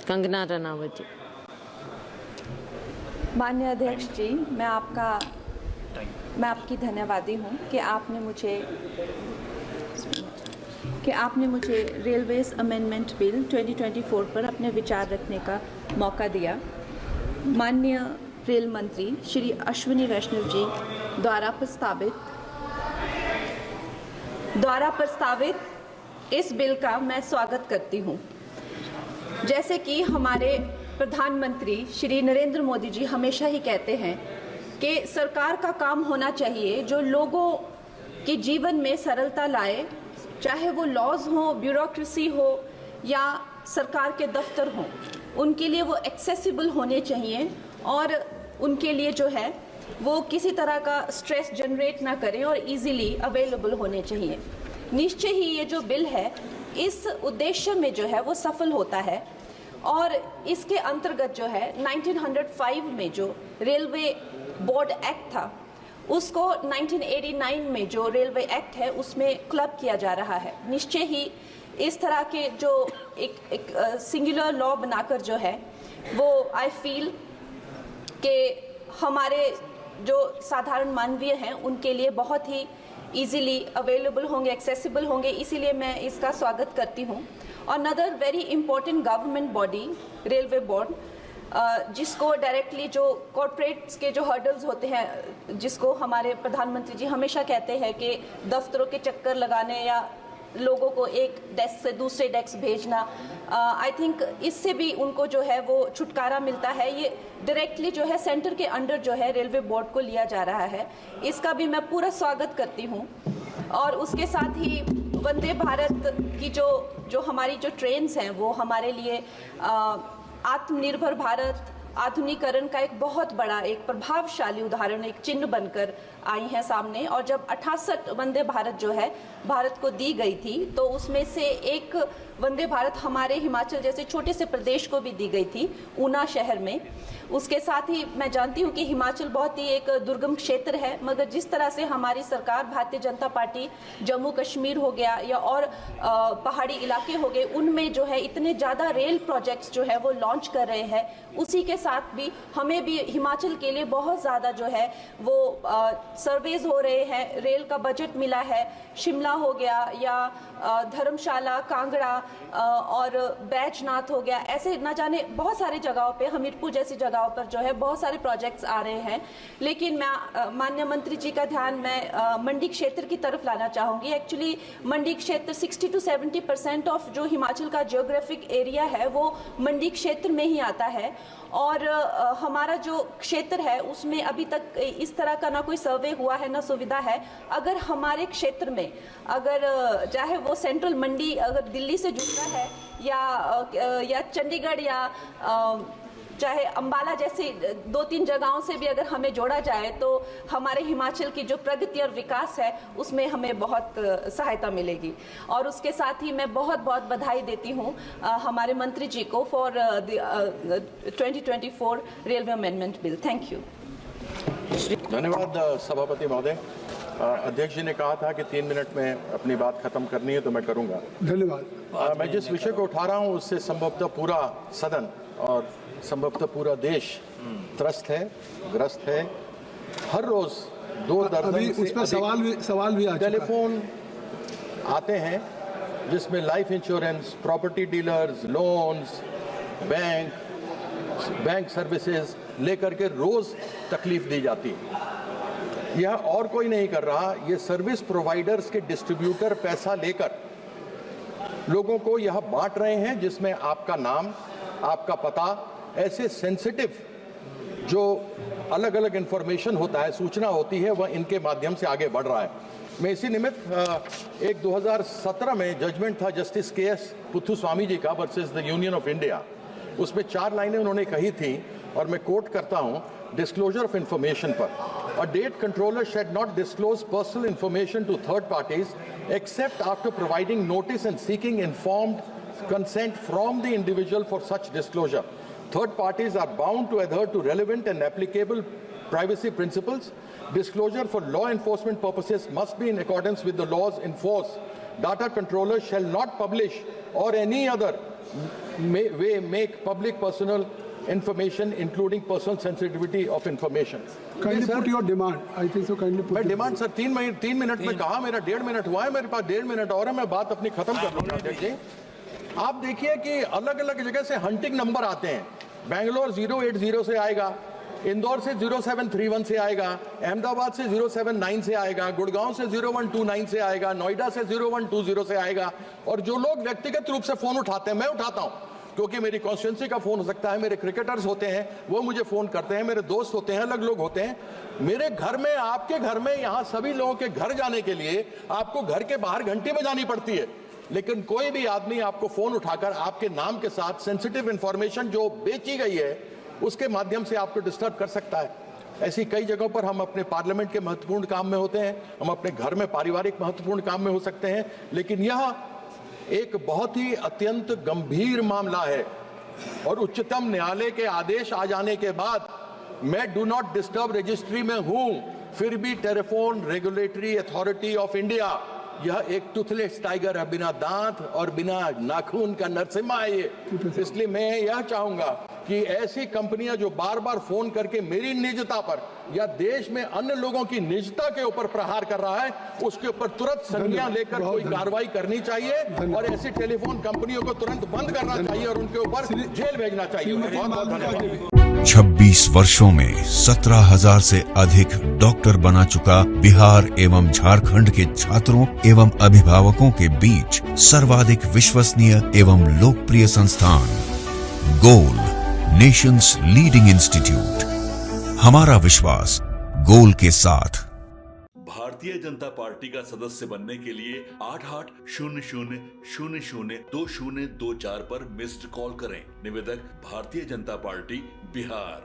कंगना रनावत जी। माननीय अध्यक्ष जी, मैं आपकी धन्यवादी हूँ कि आपने मुझे रेलवेज अमेंडमेंट बिल 2024 पर अपने विचार रखने का मौका दिया। माननीय रेल मंत्री श्री अश्विनी वैष्णव जी द्वारा प्रस्तावित इस बिल का मैं स्वागत करती हूँ। जैसे कि हमारे प्रधानमंत्री श्री नरेंद्र मोदी जी हमेशा ही कहते हैं कि सरकार का काम होना चाहिए जो लोगों के जीवन में सरलता लाए, चाहे वो लॉज हो, ब्यूरोक्रेसी हो या सरकार के दफ्तर हों, उनके लिए वो एक्सेसिबल होने चाहिए और उनके लिए जो है वो किसी तरह का स्ट्रेस जनरेट ना करें और इजीली अवेलेबल होने चाहिए। निश्चय ही ये जो बिल है इस उद्देश्य में जो है वो सफल होता है और इसके अंतर्गत जो है 1905 में जो रेलवे बोर्ड एक्ट था उसको 1989 में जो रेलवे एक्ट है उसमें क्लब किया जा रहा है। निश्चय ही इस तरह के जो एक सिंगुलर लॉ बनाकर जो है वो आई फील कि हमारे जो साधारण मानवीय हैं उनके लिए बहुत ही इजीली अवेलेबल होंगे, एक्सेसिबल होंगे, इसीलिए मैं इसका स्वागत करती हूँ। Another very important government body railway board, जिसको डायरेक्टली जो कॉर्पोरेट्स के जो हर्डल्स होते हैं, जिसको हमारे प्रधानमंत्री जी हमेशा कहते हैं कि दफ्तरों के चक्कर लगाने या लोगों को एक डेस्क से दूसरे डेस्क भेजना, आई थिंक इससे भी उनको जो है वो छुटकारा मिलता है। ये डायरेक्टली जो है सेंटर के अंडर जो है रेलवे बोर्ड को लिया जा रहा है, इसका भी मैं पूरा स्वागत करती हूँ। और उसके साथ ही वंदे भारत की जो हमारी जो ट्रेन्स हैं वो हमारे लिए आत्मनिर्भर भारत आधुनिकीकरण का एक बहुत बड़ा, एक प्रभावशाली उदाहरण, एक चिन्ह बनकर आई हैं सामने। और जब 68 वंदे भारत जो है भारत को दी गई थी तो उसमें से एक वंदे भारत हमारे हिमाचल जैसे छोटे से प्रदेश को भी दी गई थी, ऊना शहर में। उसके साथ ही मैं जानती हूँ कि हिमाचल बहुत ही एक दुर्गम क्षेत्र है, मगर जिस तरह से हमारी सरकार भारतीय जनता पार्टी जम्मू कश्मीर हो गया या और पहाड़ी इलाके हो गए, उनमें जो है इतने ज़्यादा रेल प्रोजेक्ट्स जो है वो लॉन्च कर रहे हैं। उसी के साथ भी हमें भी हिमाचल के लिए बहुत ज़्यादा जो है वो सर्वेज हो रहे हैं, रेल का बजट मिला है। शिमला हो गया या धर्मशाला, कांगड़ा और बैजनाथ हो गया, ऐसे न जाने बहुत सारे जगहों पे, हमीरपुर जैसी जगहों पर जो है बहुत सारे प्रोजेक्ट्स आ रहे हैं। लेकिन मैं माननीय मंत्री जी का ध्यान मैं मंडी क्षेत्र की तरफ लाना चाहूँगी। एक्चुअली मंडी क्षेत्र 60 to 70% ऑफ जो हिमाचल का जियोग्राफिक एरिया है वो मंडी क्षेत्र में ही आता है और हमारा जो क्षेत्र है उसमें अभी तक इस तरह का ना कोई सर्वे हुआ है ना सुविधा है। अगर हमारे क्षेत्र में अगर चाहे वो सेंट्रल मंडी अगर दिल्ली से जुड़ता है या चंडीगढ़ या चाहे अंबाला जैसी 2-3 जगहों से भी अगर हमें जोड़ा जाए तो हमारे हिमाचल की जो प्रगति और विकास है उसमें हमें बहुत सहायता मिलेगी। और उसके साथ ही मैं बहुत बहुत बधाई देती हूँ हमारे मंत्री जी को for 2024 railway amendment bill. Thank you. धन्यवाद सभापति महोदय। अध्यक्ष जी ने कहा था कि 3 मिनट में अपनी बात खत्म करनी है तो मैं करूंगा। धन्यवाद। मैं जिस विषय को उठा रहा हूं उससे संभवतः पूरा सदन और संभवतः पूरा देश त्रस्त है, ग्रस्त है। हर रोज 2 दर्जन से उसमें सवाल भी टेलीफोन आते हैं जिसमें life insurance, property dealers, loans, bank services लेकर के रोज तकलीफ दी जाती है। यह और कोई नहीं कर रहा, ये सर्विस प्रोवाइडर्स के डिस्ट्रीब्यूटर पैसा लेकर लोगों को यह बांट रहे हैं, जिसमें आपका नाम, आपका पता, ऐसे सेंसिटिव जो अलग अलग इंफॉर्मेशन होता है, सूचना होती है, वह इनके माध्यम से आगे बढ़ रहा है। मैं इसी निमित्त एक 2017 में जजमेंट था जस्टिस के.एस. पुथुस्वामी जी का versus the union of India. उसमें 4 लाइनें उन्होंने कही थी और मैं कोट करता हूं डिस्क्लोजर ऑफ इंफॉर्मेशन पर। A date controller should not disclose personal information to third parties except after providing notice and seeking informed consent from the individual for such disclosure. Third parties are bound to adhere to relevant and applicable privacy principles. Disclosure for law enforcement purposes must be in accordance with the laws in force. Data controllers shall not publish or any other make public personal information including personal sensitivity of information. Kindly Yes, put sir. your demand. I think so. Kindly put. मैं your demand sir 3 minute में कहा, मेरा 1.5 minute हुआ है, मेरे पास 1.5 minute और है, मैं बात अपनी खत्म कर लूंगा अध्यक्ष जी। आप देखिए कि अलग अलग जगह से हंटिंग नंबर आते हैं। बेंगलोर 080 से आएगा, इंदौर से 0731 से आएगा, अहमदाबाद से 079 से आएगा, गुड़गांव से 0129 से आएगा, नोएडा से 0120 से आएगा। और जो लोग व्यक्तिगत रूप से फोन उठाते हैं, मैं उठाता हूं क्योंकि मेरी कॉन्स्टिट्यूंसी का फोन हो सकता है, मेरे क्रिकेटर्स होते हैं वो मुझे फोन करते हैं, मेरे दोस्त होते हैं, अलग लोग होते हैं। मेरे घर में, आपके घर में, यहाँ सभी लोगों के घर जाने के लिए आपको घर के बाहर घंटी बजानी पड़ती है, लेकिन कोई भी आदमी आपको फोन उठाकर आपके नाम के साथ सेंसिटिव इंफॉर्मेशन जो बेची गई है उसके माध्यम से आपको डिस्टर्ब कर सकता है। ऐसी कई जगहों पर हम अपने पार्लियामेंट के महत्वपूर्ण काम में होते हैं, हम अपने घर में पारिवारिक महत्वपूर्ण काम में हो सकते हैं, लेकिन यह एक बहुत ही अत्यंत गंभीर मामला है और उच्चतम न्यायालय के आदेश आ जाने के बाद मैं डू नॉट डिस्टर्ब रजिस्ट्री में हूं, फिर भी telephone regulatory authority of India, यह एक टूथलेस टाइगर है, बिना दांत और बिना नाखून का नरसिम्हा है ये। इसलिए मैं यह चाहूंगा कि ऐसी कंपनियां जो बार बार फोन करके मेरी निजता पर या देश में अन्य लोगों की निजता के ऊपर प्रहार कर रहा है, उसके ऊपर तुरंत संज्ञान लेकर कोई कार्रवाई करनी चाहिए और ऐसी टेलीफोन कंपनियों को तुरंत बंद करना चाहिए और उनके ऊपर जेल भेजना चाहिए। बहुत बहुत धन्यवाद। 26 वर्षों में 17,000 से अधिक डॉक्टर बना चुका बिहार एवं झारखंड के छात्रों एवं अभिभावकों के बीच सर्वाधिक विश्वसनीय एवं लोकप्रिय संस्थान गोल, नेशंस लीडिंग इंस्टीट्यूट। हमारा विश्वास गोल के साथ। भारतीय जनता पार्टी का सदस्य बनने के लिए 8800002024 पर मिस्ड कॉल करें। निवेदक भारतीय जनता पार्टी बिहार।